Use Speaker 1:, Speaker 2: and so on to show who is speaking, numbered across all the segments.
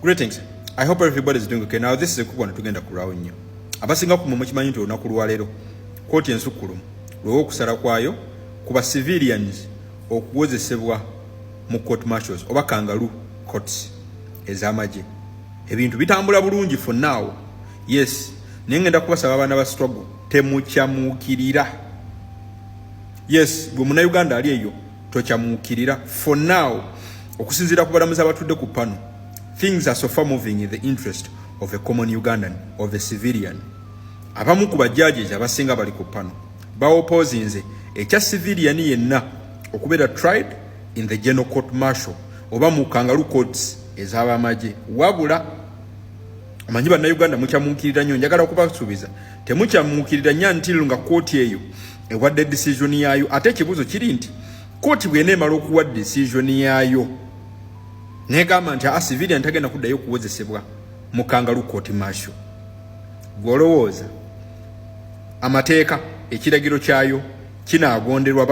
Speaker 1: Greetings. I hope everybody is doing okay. Now this is a quick one tugenda kulawo nnyo. Abasinga ku mukimanyi nti olunaku lwaleero kkooti ensukkulumu lw'okusala kwayo kuba civilians okuwozesebwa mu court martials oba kangaroo courts ez'amagye. Ebintu bitambula bulungi for now. Yes, naye ngenda kubasaba abaana ba struggle temukyamuukirira. Yes, gwe munnayuganda ali eyo tokyamuukirira for now okusinziira ku balamuzi abatudde ku pano. Things are so far moving in the interest of a common Ugandan, of a civilian. Abamu ku bajjajja abasinga bali ku pano baopposinze ekya civilian yenna okubeera tried in the general court martial oba mu kangaroo courts ez'abamagye. Wabula amanyi bannayuganda mukyamuukirira nnyo, njagala okubasuubiza temukyamuukirira nnyo until nga kooti eyo ewadde decision yaayo. Ate ekibuuzo kiri nti kooti bw'eneemala okuwa decision yaayo negamba nti civilian tagenda kuddayo okuwozesebwa mu kangaroo court martial, gw'olowooza amateeka ekiragiro kyayo kinaagonderwa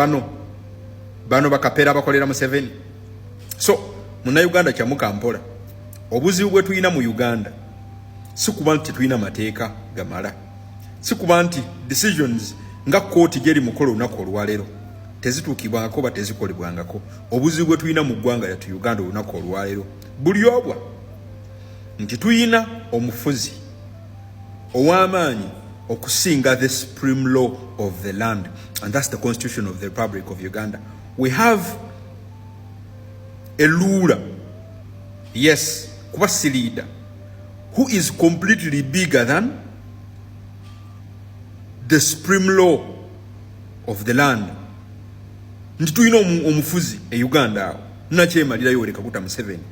Speaker 1: bano bakapeera abakolera Museveni? So munnayuganda kyamuka mpola, obuzibu bwe tulina mu Uganda si kuba nti tulina mateeka gamala, si kuba nti decisions nga kooti gyeri mukola olunaku olwaleero tezituukibwangako oba tezikolebwangako. Obuzibu bwe tulina mu ggwanga lyattu Uganda olunaku olwaleero buli obwa nti tulina omufuzi ow'amaanyi okusinga the supreme law of the land, and that's the constitution of the Republic of Uganda. We have a ruler, yes, Kwasi leader, who is completely bigger than the supreme law of the land. Nti tulina omufuzi e Uganda awo nakyemalirayo oleka kuta Museveni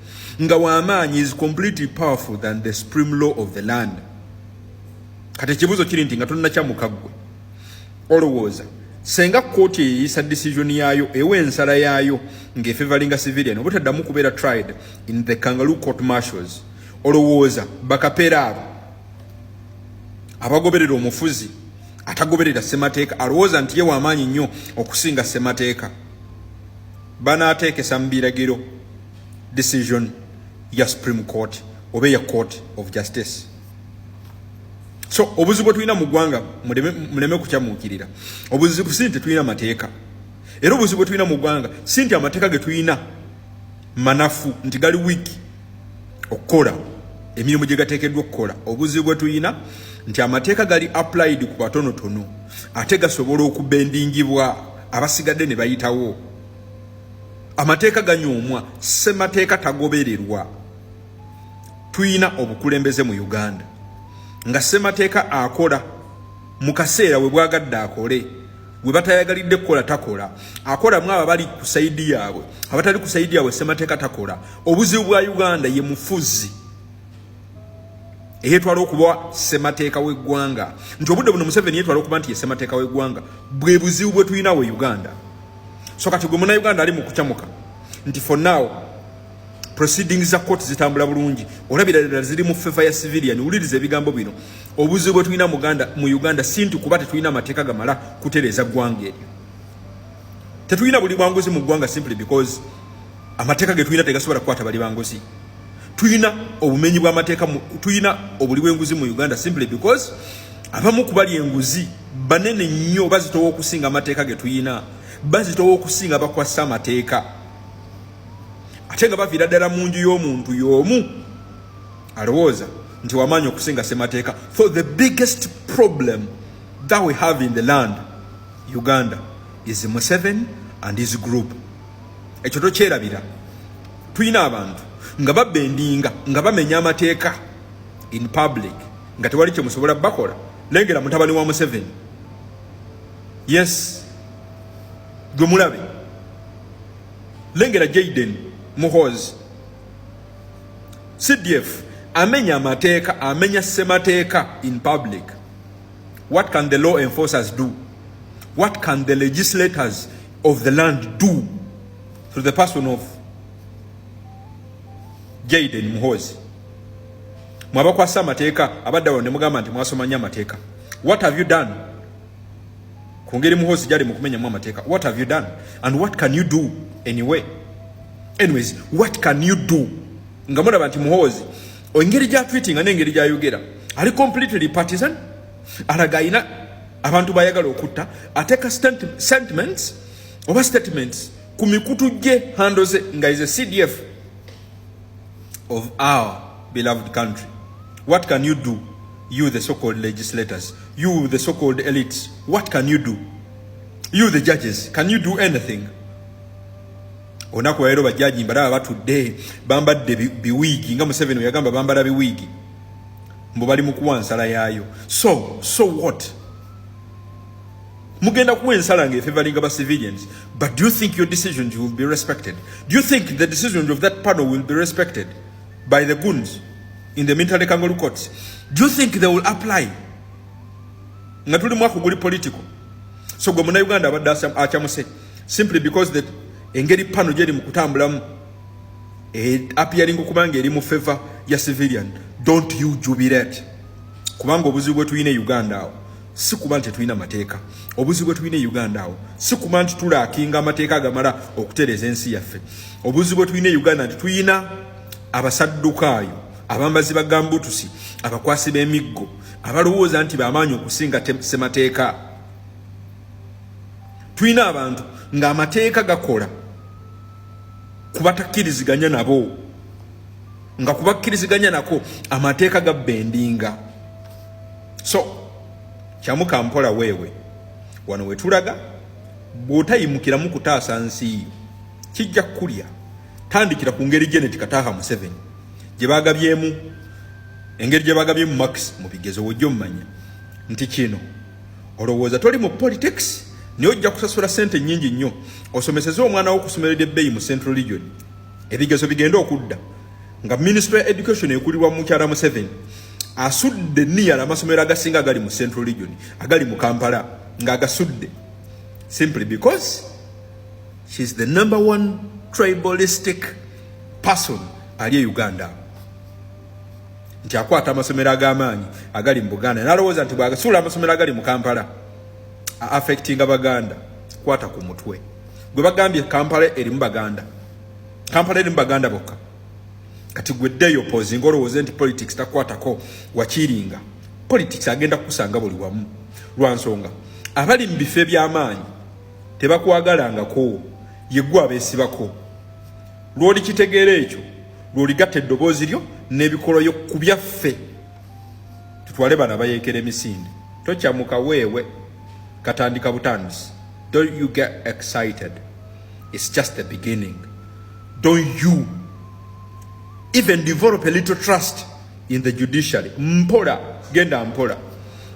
Speaker 1: nga w'amaanyi is completely powerful than the supreme law of the land. Kati ekibuuzo kiri nti nga tonnakyamuka ggwe olowooza senga kooti eyisa decision yaayo ewa ensala yaayo ng'efevalinga civilian obutaddamu kubeera tried in the kangaroo court martials, olowooza bakapeera abo abagoberera omufuzi atagoberera semateeka alowooza nti ye w'amaanyi nnyo okusinga semateeka banaateekesa mu biragiro decision ya Supreme Court oba ya Court of Justice? So obuzibu bwe tulina mu ggwanga muleme kukyamuukirira. Obuzibu si nti tulina mateeka, era obuzibu bwe tulina mu ggwanga si nti amateeka ge tulina manafu nti gali wiiki okukola emirimu gye gateekeddwa okukola. Obuzibu bwe tulina nti amateeka gali applied ku batonotono ate gasobola okubendingibwa abasigadde ne bayitawo. Amateeka ganyoomwa, semateeka tagobererwa. Tulina obukulembeze mu Uganda nga semateeka akola mu kaseera we bwagadde akole, we batayagalidde kukola takola, akola mu abo abali ku sayidi yaabwe, abatali ku sayidi yaabwe semateeka takola. Obuzibu bwa Uganda ye mufuzi eyetwala okuba semateeka w'eggwanga, nti obudde buno Museveni yetwala okuba nti ye semateeka w'eggwanga. Bwe buzibu bwe tulina we Uganda. So kati gwe munnayuganda ali mu kukyamuka nti for now proceedings za court zitambula bulungi, olabira ddala ziri mu favor ya civilian. Wuliriza ebigambo bino. Obuzibu bwe tulina mu Uganda si nti kuba tetulina amateeka gamala kutereeza ggwanga eryo. Tetulina buli bwanguzi mu ggwanga simply because amateeka ge tulina tegasobola kukwata bali banguzi. Tulina obumenyi bw'amateeka, tulina obuli bw'enguzi mu Uganda simply because abamu ku bali enguzi banene nnyo bazitowa okusinga amateeka ge tulina, bazitowa okusinga bakwasa amateeka. Ate nga baviira ddala mu nju y'omuntu y'omu alowooza nti wamaanyi okusinga semateeka. For the biggest problem that we have in the land Uganda is Museveni and his group. Ekyo tokyerabira. Tulina abantu nga babendinga nga bamenya amateeka in public nga tewali kye musobola bakola. Lengera mutabani wa Museveni, yes, gwe mulabe. Lengera Jaden Muhozi, CDF amenya amateeka, amenya semateeka in public. What can the law enforcers do? What can the legislators of the land do through the person of Jaden Muhozi? Mwabakwasa amateeka abadde awo ne mugamba nti mwasoma nnyo amateeka. What have you done? Kungeri Muhozi gyali mu kumenya mu amateeka. What have you done? And what can you do anyway? Anyways, what can you do nga mulaba nti Muhoozi engeri gya tweetinga n'engeri gy'ayogera ali completely partisan, alaga ayina abantu bayagala okutta, ateeka sentiments oba statements ku mikutu gye handoze nga is a CDF of our beloved country. What can you do, you the so-called legislators, you the so-called elites? What can you do? You the judges, can you do anything? Onaku waero bajaji mbadala batudde bambadde biwigi nga Museveni yagamba bambala biwigi mbo bali mu kuwa nsala yaayo. So what? Mugenda kuwa ensala nga favoring aba civilians, but do you think your decisions will be respected? Do you think the decisions of that panel will be respected by the goons in the military kangaroo courts? Do you think they will apply? Nga tuli mwako guli political. So gwe muna Uganda abadde akyamuse simply because that engeri pano gyeri mu kutambulamu appearing okubanga eri mu favor ya civilian. Don't you jubilate. Kubanga obuzibu bwe tuyina Uganda awo si kuba nti tuyina mateeka. Obuzibu bwe tuyina Uganda awo si kuba nti tulaakinga amateeka agamala okutereeza ensi yaffe. Obuzibu bwe tuyina Uganda nti tuyina abasaddukaayo, abambazi ba gambutusi, abakwasi b'emiggo, abalowooza nti bamaanyi okusinga semateeka. Tuyina abantu nga amateeka gakola kubatakkiriziganya nabo, nga kubakkiriziganya nako amateeka gabbendinga. So kyamuka mpola weewe wano wetulaga bw'otayimukiramu kutaasa nsi yo kijja kulya. Tandikira ku ngeri Janet Kataha Museveni gye baagabyemu, engeri gye baagabyemu Max mu bigezo wojja omumanya nti kino olowooza toli mu politics niyo ojja kusasula sente nnyingi nnyo osomeseze omwana wo kusomera ebbeeyi mu Central Region, ebigezo bigenda okudda nga Ministry of Education ekulirwa mukyala Museveni asudde niyala amasomero agasinga agali mu Central Region, agali mu Kampala nga agasudde simply because she's the number one tribalistic person ali Uganda. Nti akwata amasomero ag'amaanyi agali mu Buganda n'alowooza nti bw'agasula amasomero agali mu Kampala affecting Abaganda, kwata ku mutwe. Gwe bagambye Kampala eri mu Baganda, Kampala eri mu Baganda bokka. Kati gwe ddeyo opposing olowooza nti politics takwatako wakiringa. Politics agenda kusanga buli wamu. Lwa nsonga abali mu bifo eby'amaanyi tebakwagalangako, ye gwe abeesibako. Lw'oli kitegeera ekyo, lw'oligatta eddoboozi lyo n'ebikolwa yo ku byaffe, tutwale bana bayeekera emisinde. Tokyamuka weewe katandika butandisi. Don't you get excited. It's just the beginning. Don't you even develop a little trust in the judiciary. Mpola, genda mpola.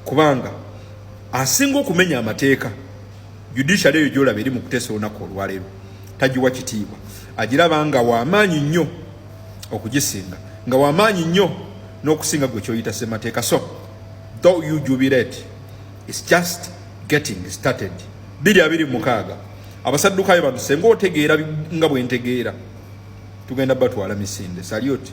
Speaker 1: Kubanga asinga okumenya amateeka judiciary eyo gy'olaba eri mu kuteesa olunaku olwaleero tagiwa kitiibwa, agiraba nga w'amaanyi nnyo okugisinga, nga w'amaanyi nnyo n'okusinga gwe kyoyita ssemateeka. So don't you jubilate. It's just getting started. 2026 abasaddukaayo bano senga otegeera nga bwe ntegeera tugenda batwala misinde. Salute.